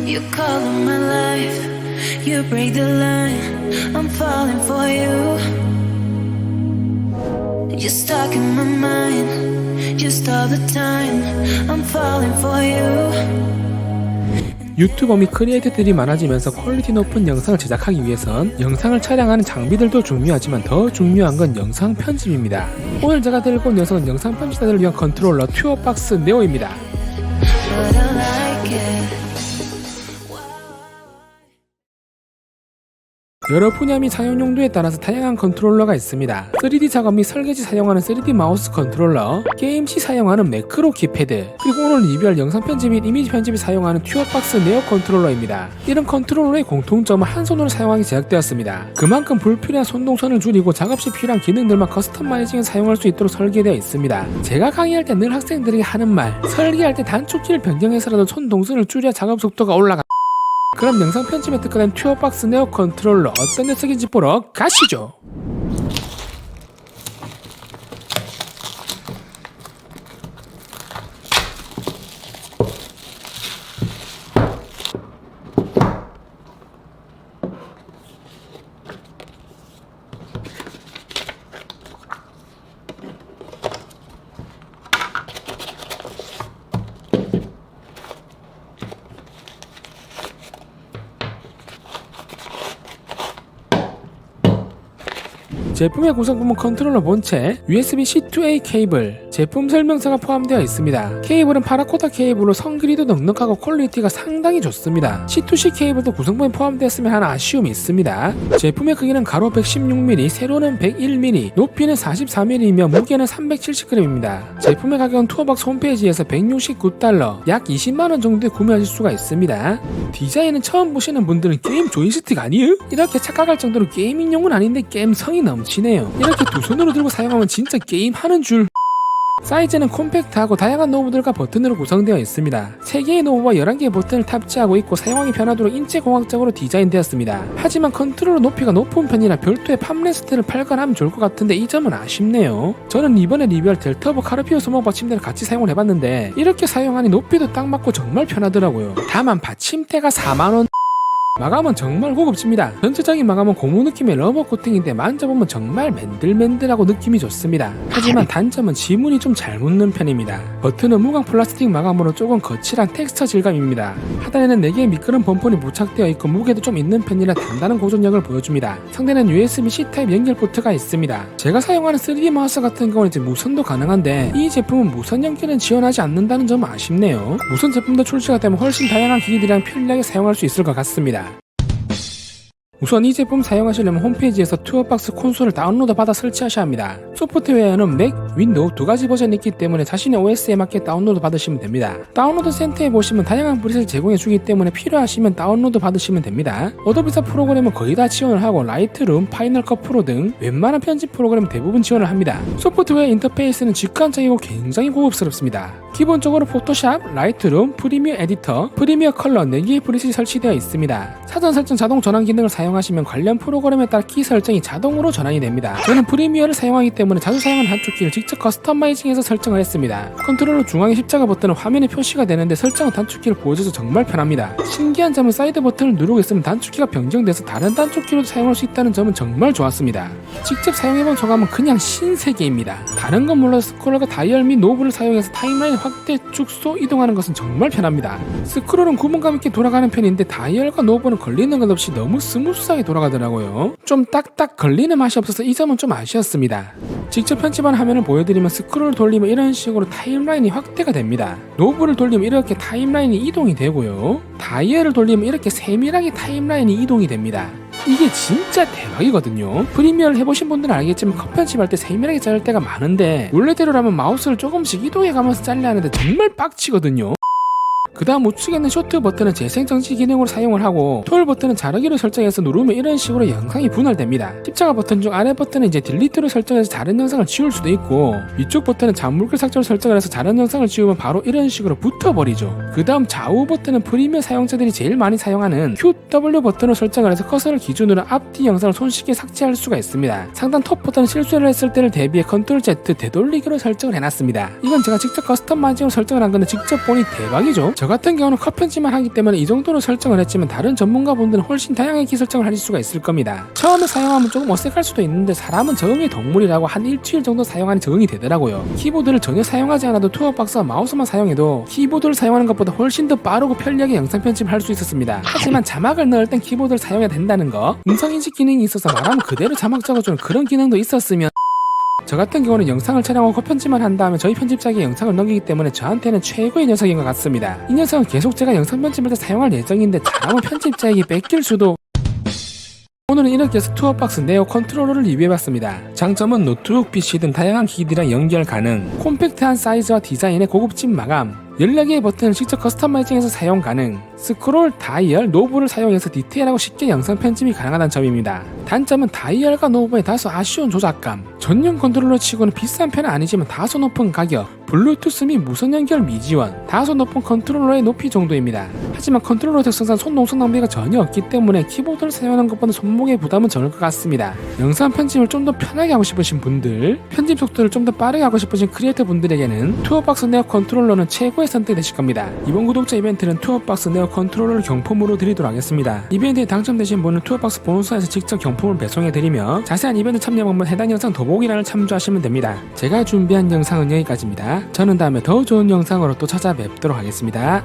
You call in my life, you break the line, I'm falling for you. You're stuck in my mind, just all the time, I'm falling for you. 유튜버 및 크리에이터들이 많아지면서 퀄리티 높은 영상을 제작하기 위해선 영상을 촬영하는 장비들도 중요하지만 더 중요한 건 영상 편집입니다. 오늘 제가 들고 온 녀석은 영상 편집자들을 위한 컨트롤러 튜어박스 네오입니다. But I like it. 여러 분야 및 사용 용도에 따라서 다양한 컨트롤러가 있습니다. 3D 작업 및 설계시 사용하는 3D 마우스 컨트롤러, 게임 시 사용하는 매크로 키패드, 그리고 오늘 리뷰할 영상 편집 및 이미지 편집에 사용하는 튜어박스 네오 컨트롤러입니다. 이런 컨트롤러의 공통점은 한 손으로 사용하기 제작되었습니다. 그만큼 불필요한 손동선을 줄이고 작업 시 필요한 기능들만 커스터마이징을 사용할 수 있도록 설계되어 있습니다. 제가 강의할 때 늘 학생들에게 하는 말, 설계할 때 단축키를 변경해서라도 손동선을 줄여야 작업 속도가 올라가. 그럼 영상 편집에 특화된 튜어박스 네오 컨트롤러 어떤 녀석인지 보러 가시죠. 제품의 구성부문 컨트롤러 본체, USB-C to A 케이블, 제품 설명서가 포함되어 있습니다. 케이블은 파라코타 케이블로 성길이도 넉넉하고 퀄리티가 상당히 좋습니다. C2C 케이블도 구성부에 포함되었으면 하는 아쉬움이 있습니다. 제품의 크기는 가로 116mm, 세로는 101mm, 높이는 44mm이며 무게는 370g입니다. 제품의 가격은 투어박스 홈페이지에서 $169, 약 20만원 정도에 구매하실 수가 있습니다. 디자인은 처음 보시는 분들은 게임 조이스틱 아니에요? 이렇게 착각할 정도로 게이밍용은 아닌데 게임성이 넘치네요. 이렇게 두 손으로 들고 사용하면 진짜 게임하는 줄. 사이즈는 콤팩트하고 다양한 노브들과 버튼으로 구성되어 있습니다. 3개의 노브와 11개의 버튼을 탑재하고 있고 사용하기 편하도록 인체공학적으로 디자인되었습니다. 하지만 컨트롤러 높이가 높은 편이라 별도의 팜레스트를 팔거나 좋을 것 같은데 이 점은 아쉽네요. 저는 이번에 리뷰할 델터버 카르피오 소모 받침대를 같이 사용을 해봤는데 이렇게 사용하니 높이도 딱 맞고 정말 편하더라고요. 다만 받침대가 4만원. 마감은 정말 고급집니다. 전체적인 마감은 고무 느낌의 러버 코팅인데 만져보면 정말 맨들맨들하고 느낌이 좋습니다. 하지만 단점은 지문이 좀 잘 묻는 편입니다. 버튼은 무광 플라스틱 마감으로 조금 거칠한 텍스처 질감입니다. 하단에는 4개의 미끄럼 범폰이 부착되어 있고 무게도 좀 있는 편이라 단단한 고전력을 보여줍니다. 상단에는 USB-C 타입 연결 포트가 있습니다. 제가 사용하는 3D 마우스 같은 경우는 이제 무선도 가능한데 이 제품은 무선 연결은 지원하지 않는다는 점은 아쉽네요. 무선 제품도 출시가 되면 훨씬 다양한 기기들이랑 편리하게 사용할 수 있을 것 같습니다. 우선 이 제품 사용하시려면 홈페이지에서 튜어박스 콘솔을 다운로드 받아 설치하셔야 합니다. 소프트웨어는 맥, 윈도우 두 가지 버전이 있기 때문에 자신의 OS에 맞게 다운로드 받으시면 됩니다. 다운로드 센터에 보시면 다양한 프리셋을 제공해주기 때문에 필요하시면 다운로드 받으시면 됩니다. 어도비사 프로그램은 거의 다 지원을 하고 라이트룸, 파이널 컷 프로 등 웬만한 편집 프로그램 대부분 지원을 합니다. 소프트웨어 인터페이스는 직관적이고 굉장히 고급스럽습니다. 기본적으로 포토샵, 라이트룸, 프리미어 에디터, 프리미어 컬러 4개의 프리셋이 설치되어 있습니다. 사전 설정 자동 전환 기능을 사용하시면 관련 프로그램에 따라 키 설정이 자동으로 전환이 됩니다. 저는 프리미어를 사용하기 때문에 자주 사용하는 단축키를 직접 커스터마이징해서 설정을 했습니다. 컨트롤러 중앙의 십자가 버튼은 화면에 표시가 되는데 설정한 단축키를 보여줘서 정말 편합니다. 신기한 점은 사이드 버튼을 누르고 있으면 단축키가 변경돼서 다른 단축키로도 사용할 수 있다는 점은 정말 좋았습니다. 직접 사용해본 소감은 그냥 신세계입니다. 다른 건 몰라도 스크롤과 다이얼 및 노브를 사용해서 타임라인 확대, 축소, 이동하는 것은 정말 편합니다. 스크롤은 구분감 있게 돌아가는 편인데 다이얼과 노브는 걸리는 것 없이 너무 스무스하게 돌아가더라고요. 좀 딱딱 걸리는 맛이 없어서 이 점은 좀 아쉬웠습니다. 직접 편집한 화면을 보여드리면 스크롤을 돌리면 이런 식으로 타임라인이 확대가 됩니다. 노브를 돌리면 이렇게 타임라인이 이동이 되고요. 다이얼을 돌리면 이렇게 세밀하게 타임라인이 이동이 됩니다. 이게 진짜 대박이거든요. 프리미어를 해보신 분들은 알겠지만 컷 편집할 때 세밀하게 자를 때가 많은데 원래대로라면 마우스를 조금씩 이동해가면서 잘라야 하는데 정말 빡치거든요. 그 다음 우측에 있는 쇼트 버튼은 재생정지 기능으로 사용을 하고 톨 버튼은 자르기로 설정해서 누르면 이런 식으로 영상이 분할됩니다. 십자가 버튼 중 아래 버튼은 이제 딜리트로 설정해서 다른 영상을 지울 수도 있고 위쪽 버튼은 잔물글 삭제로 설정을 해서 다른 영상을 지우면 바로 이런 식으로 붙어버리죠. 그 다음 좌우 버튼은 프리미어 사용자들이 제일 많이 사용하는 QW 버튼으로 설정을 해서 커서를 기준으로 앞뒤 영상을 손쉽게 삭제할 수가 있습니다. 상단 톱 버튼은 실수를 했을 때를 대비해 컨트롤 Z 되돌리기로 설정을 해놨습니다. 이건 제가 직접 커스텀 마이징으로 설정을 한 건데 직접 보니 대박이죠. 저 같은 경우는 컷 편집만 하기 때문에 이 정도로 설정을 했지만 다른 전문가분들은 훨씬 다양하게 키 설정을 하실 수가 있을 겁니다. 처음에 사용하면 조금 어색할 수도 있는데 사람은 적응의 동물이라고 한 일주일 정도 사용하니 적응이 되더라고요. 키보드를 전혀 사용하지 않아도 투어박스와 마우스만 사용해도 키보드를 사용하는 것보다 훨씬 더 빠르고 편리하게 영상 편집을 할 수 있었습니다. 하지만 자막을 넣을 땐 키보드를 사용해야 된다는 거, 음성인식 기능이 있어서 말하면 그대로 자막 적어주는 그런 기능도 있었으면 저 같은 경우는 영상을 촬영하고 편집만 한 다음에 저희 편집자에게 영상을 넘기기 때문에 저한테는 최고의 녀석인 것 같습니다. 이 녀석은 계속 제가 영상 편집할 때 사용할 예정인데 잘하면 편집자에게 뺏길 수도. 오늘은 이렇게 해서 투어박스 네오 컨트롤러를 리뷰해봤습니다. 장점은 노트북, PC 등 다양한 기기들이랑 연결 가능, 콤팩트한 사이즈와 디자인의 고급진 마감, 14개의 버튼을 직접 커스터마이징해서 사용 가능, 스크롤, 다이얼, 노브를 사용해서 디테일하고 쉽게 영상 편집이 가능하다는 점입니다. 단점은 다이얼과 노브의 다소 아쉬운 조작감, 전용 컨트롤러 치고는 비싼 편은 아니지만 다소 높은 가격, 블루투스 및 무선 연결 미지원, 다소 높은 컨트롤러의 높이 정도입니다. 하지만 컨트롤러 특성상 손 농성 낭비가 전혀 없기 때문에 키보드를 사용하는 것보다 손목의 부담은 적을 것 같습니다. 영상 편집을 좀 더 편하게 하고 싶으신 분들, 편집 속도를 좀 더 빠르게 하고 싶으신 크리에이터 분들에게는 투어박스 네오 컨트롤러는 최고의 선택이 되실 겁니다. 이번 구독자 이벤트는 투어박스 네오 컨트롤러를 경품으로 드리도록 하겠습니다. 이벤트에 당첨되신 분은 투어박스 본사에서 직접 경품을 배송해드리며 자세한 이벤트 참여 방법은 해당 영상 더보기란을 참조하시면 됩니다. 제가 준비한 영상은 여기까지입니다. 저는 다음에 더 좋은 영상으로 또 찾아뵙도록 하겠습니다.